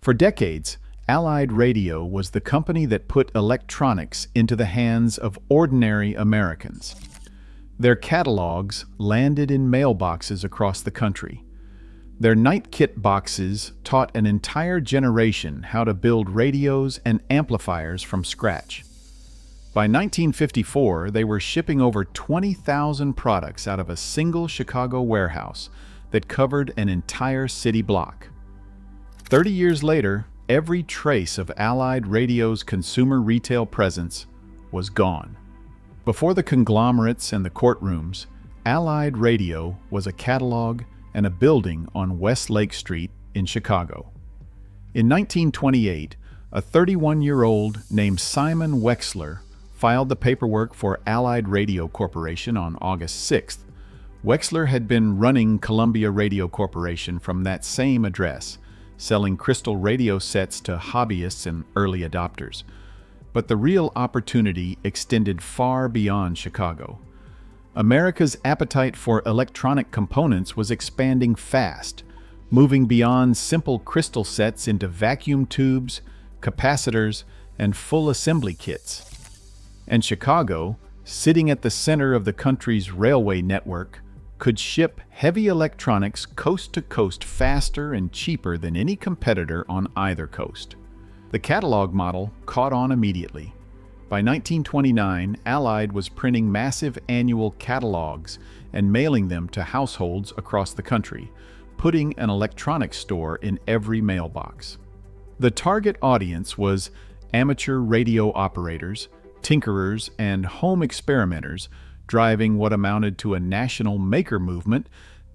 For decades, Allied Radio was the company that put electronics into the hands of ordinary Americans. Their catalogs landed in mailboxes across the country. Their night kit boxes taught an entire generation how to build radios and amplifiers from scratch. By 1954, they were shipping over 20,000 products out of a single Chicago warehouse that covered an entire city block. 30 years later, every trace of Allied Radio's consumer retail presence was gone. Before the conglomerates and the courtrooms, Allied Radio was a catalog and a building on West Lake Street in Chicago. In 1928, a 31-year-old named Simon Wexler filed the paperwork for Allied Radio Corporation on August 6th. Wexler had been running Columbia Radio Corporation from that same address, selling crystal radio sets to hobbyists and early adopters. But the real opportunity extended far beyond Chicago. America's appetite for electronic components was expanding fast, moving beyond simple crystal sets into vacuum tubes, capacitors, and full assembly kits. And Chicago, sitting at the center of the country's railway network, could ship heavy electronics coast to coast faster and cheaper than any competitor on either coast. The catalog model caught on immediately. By 1929, Allied was printing massive annual catalogs and mailing them to households across the country, putting an electronics store in every mailbox. The target audience was amateur radio operators, tinkerers, and home experimenters, driving what amounted to a national maker movement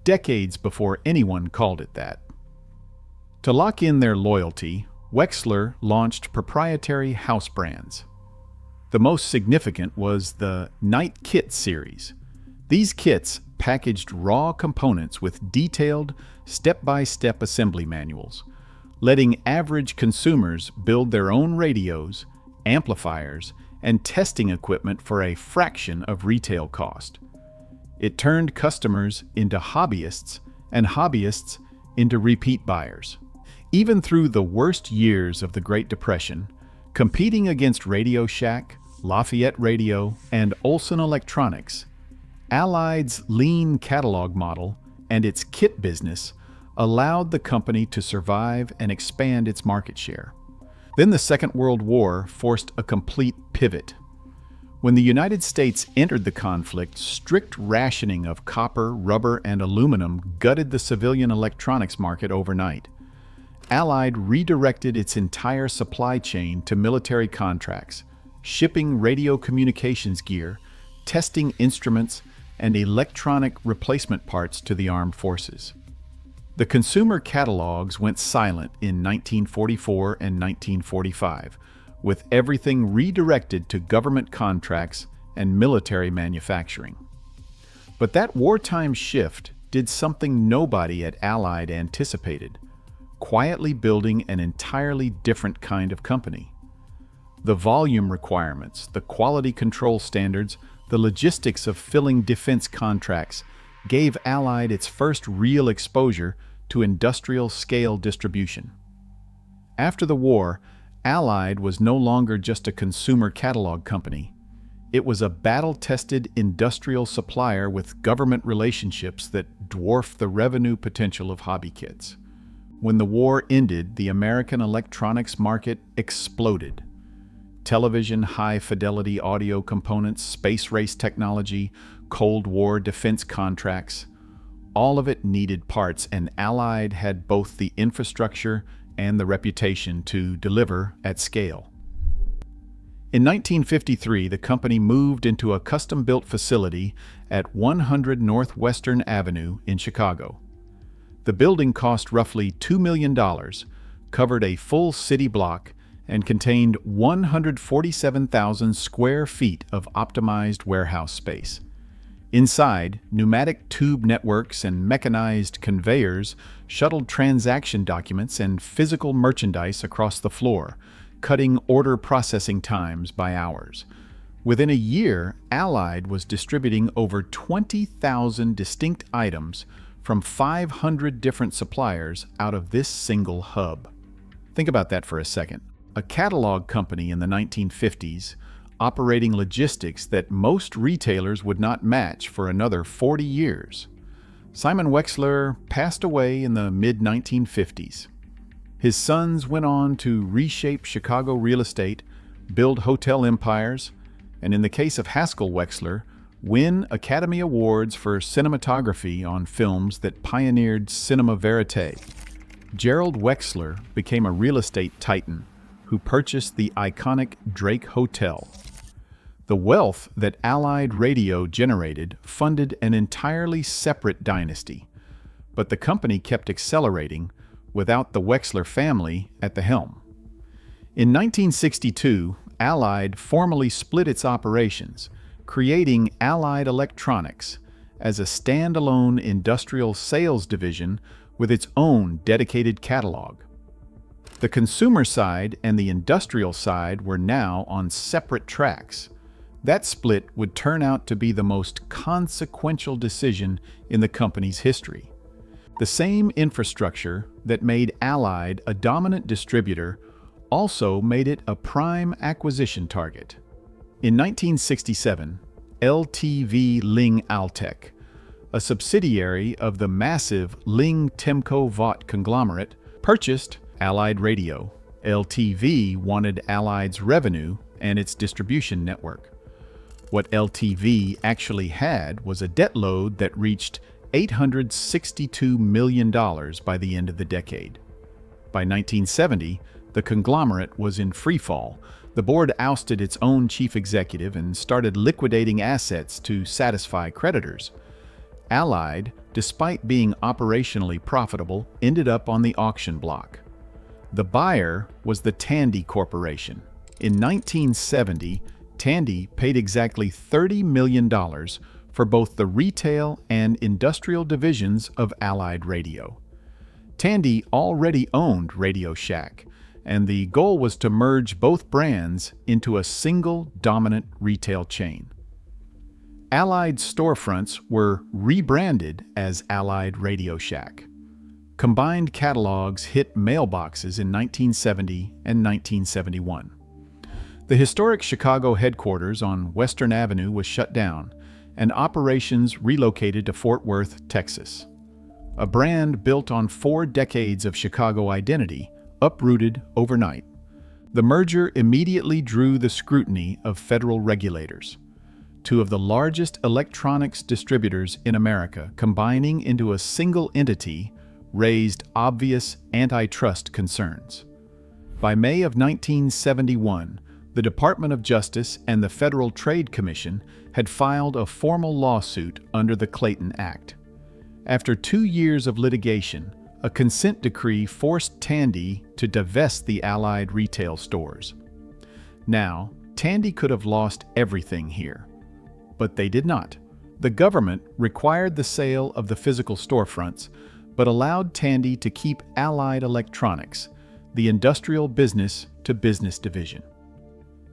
decades before anyone called it that. To lock in their loyalty, Wexler launched proprietary house brands. The most significant was the Night Kit series. These kits packaged raw components with detailed, step-by-step assembly manuals, letting average consumers build their own radios, amplifiers, and testing equipment for a fraction of retail cost. It turned customers into hobbyists and hobbyists into repeat buyers. Even through the worst years of the Great Depression, competing against Radio Shack, Lafayette Radio, and Olson Electronics, Allied's lean catalog model and its kit business allowed the company to survive and expand its market share. Then the Second World War forced a complete pivot. When the United States entered the conflict, strict rationing of copper, rubber, and aluminum gutted the civilian electronics market overnight. Allied redirected its entire supply chain to military contracts, shipping radio communications gear, testing instruments, and electronic replacement parts to the armed forces. The consumer catalogs went silent in 1944 and 1945, with everything redirected to government contracts and military manufacturing. But that wartime shift did something nobody at Allied anticipated, quietly building an entirely different kind of company. The volume requirements, the quality control standards, the logistics of filling defense contracts gave Allied its first real exposure to industrial-scale distribution. After the war, Allied was no longer just a consumer catalog company. It was a battle-tested industrial supplier with government relationships that dwarfed the revenue potential of hobby kits. When the war ended, the American electronics market exploded. Television, high-fidelity audio components, space race technology, Cold War defense contracts, all of it needed parts, and Allied had both the infrastructure and the reputation to deliver at scale. In 1953, the company moved into a custom-built facility at 100 Northwestern Avenue in Chicago. The building cost roughly $2 million, covered a full city block, and contained 147,000 square feet of optimized warehouse space. Inside, pneumatic tube networks and mechanized conveyors shuttled transaction documents and physical merchandise across the floor, cutting order processing times by hours. Within a year, Allied was distributing over 20,000 distinct items from 500 different suppliers out of this single hub. Think about that for a second. A catalog company in the 1950s operating logistics that most retailers would not match for another 40 years. Simon Wexler passed away in the mid-1950s. His sons went on to reshape Chicago real estate, build hotel empires, and in the case of Haskell Wexler, win Academy Awards for cinematography on films that pioneered cinema verite. Gerald Wexler became a real estate titan who purchased the iconic Drake Hotel. The wealth that Allied Radio generated funded an entirely separate dynasty, but the company kept accelerating without the Wexler family at the helm. In 1962, Allied formally split its operations, creating Allied Electronics as a standalone industrial sales division with its own dedicated catalog. The consumer side and the industrial side were now on separate tracks. That split would turn out to be the most consequential decision in the company's history. The same infrastructure that made Allied a dominant distributor also made it a prime acquisition target. In 1967, LTV Ling Altec, a subsidiary of the massive Ling Temco Vought conglomerate, purchased Allied Radio. LTV wanted Allied's revenue and its distribution network. What LTV actually had was a debt load that reached $862 million by the end of the decade. By 1970, the conglomerate was in freefall. The board ousted its own chief executive and started liquidating assets to satisfy creditors. Allied, despite being operationally profitable, ended up on the auction block. The buyer was the Tandy Corporation. In 1970, Tandy paid exactly $30 million for both the retail and industrial divisions of Allied Radio. Tandy already owned Radio Shack, and the goal was to merge both brands into a single dominant retail chain. Allied storefronts were rebranded as Allied Radio Shack. Combined catalogs hit mailboxes in 1970 and 1971. The historic Chicago headquarters on Western Avenue was shut down, and operations relocated to Fort Worth, Texas. A brand built on 4 decades of Chicago identity uprooted overnight. The merger immediately drew the scrutiny of federal regulators. 2 of the largest electronics distributors in America combining into a single entity raised obvious antitrust concerns. By May of 1971, the Department of Justice and the Federal Trade Commission had filed a formal lawsuit under the Clayton Act. After 2 years of litigation, a consent decree forced Tandy to divest the Allied retail stores. Now, Tandy could have lost everything here, but they did not. The government required the sale of the physical storefronts, but allowed Tandy to keep Allied Electronics, the industrial business-to-business division.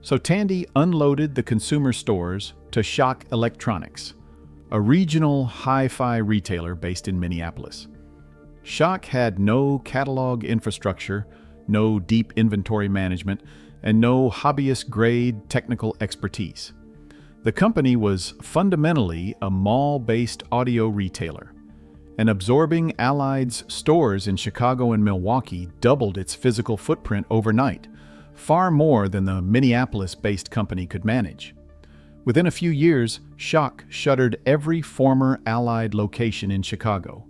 So Tandy unloaded the consumer stores to Shock Electronics, a regional hi-fi retailer based in Minneapolis. Shock had no catalog infrastructure, no deep inventory management, and no hobbyist-grade technical expertise. The company was fundamentally a mall-based audio retailer, and absorbing Allied's stores in Chicago and Milwaukee doubled its physical footprint overnight, far more than the Minneapolis-based company could manage. Within a few years, Shock shuttered every former Allied location in Chicago.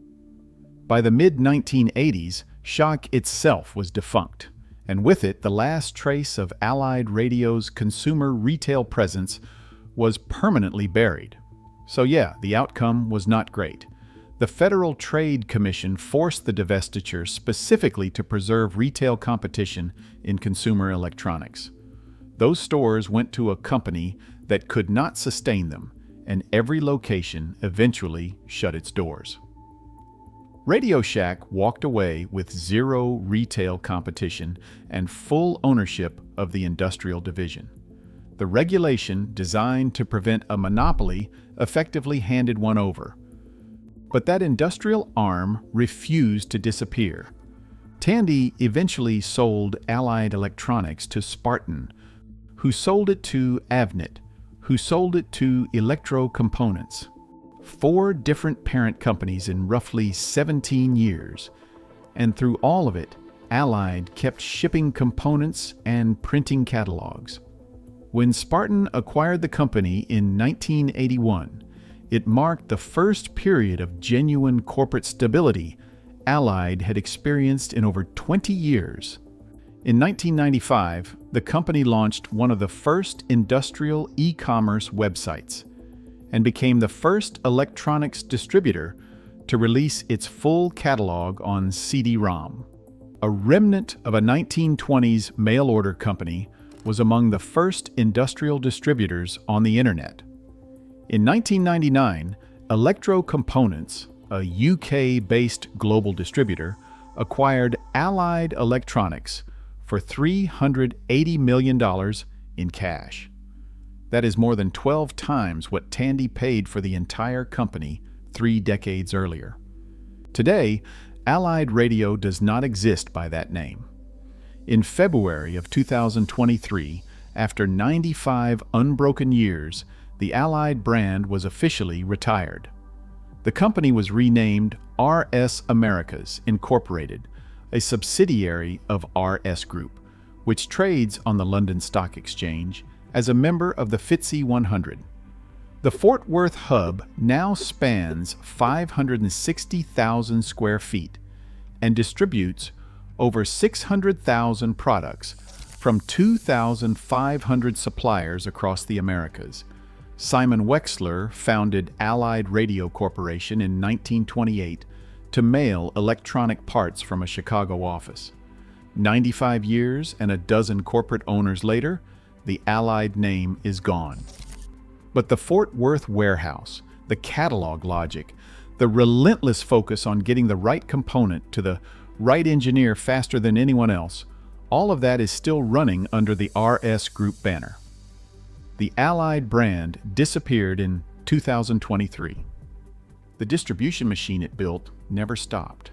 By the mid-1980s, Shock itself was defunct, and with it the last trace of Allied Radio's consumer retail presence was permanently buried. So yeah, the outcome was not great. The Federal Trade Commission forced the divestiture specifically to preserve retail competition in consumer electronics. Those stores went to a company that could not sustain them, and every location eventually shut its doors. Radio Shack walked away with 0 retail competition and full ownership of the industrial division. The regulation designed to prevent a monopoly effectively handed one over. But that industrial arm refused to disappear. Tandy eventually sold Allied Electronics to Spartan, who sold it to Avnet, who sold it to Electro Components. 4 different parent companies in roughly 17 years, and through all of it, Allied kept shipping components and printing catalogs. When Spartan acquired the company in 1981, it marked the first period of genuine corporate stability Allied had experienced in over 20 years. In 1995, the company launched one of the first industrial e-commerce websites and became the first electronics distributor to release its full catalog on CD-ROM. A remnant of a 1920s mail-order company was among the first industrial distributors on the Internet. In 1999, Electro Components, a UK-based global distributor, acquired Allied Electronics for $380 million in cash. That is more than 12 times what Tandy paid for the entire company 3 decades earlier. Today, Allied Radio does not exist by that name. In February of 2023, after 95 unbroken years, the Allied brand was officially retired. The company was renamed RS Americas Incorporated, a subsidiary of RS Group, which trades on the London Stock Exchange as a member of the FTSE 100. The Fort Worth hub now spans 560,000 square feet and distributes over 600,000 products from 2,500 suppliers across the Americas. Simon Wexler founded Allied Radio Corporation in 1928 to mail electronic parts from a Chicago office. 95 years and a dozen corporate owners later, the Allied name is gone. But the Fort Worth warehouse, the catalog logic, the relentless focus on getting the right component to the right engineer faster than anyone else, all of that is still running under the RS Group banner. The Allied brand disappeared in 2023. The distribution machine it built never stopped.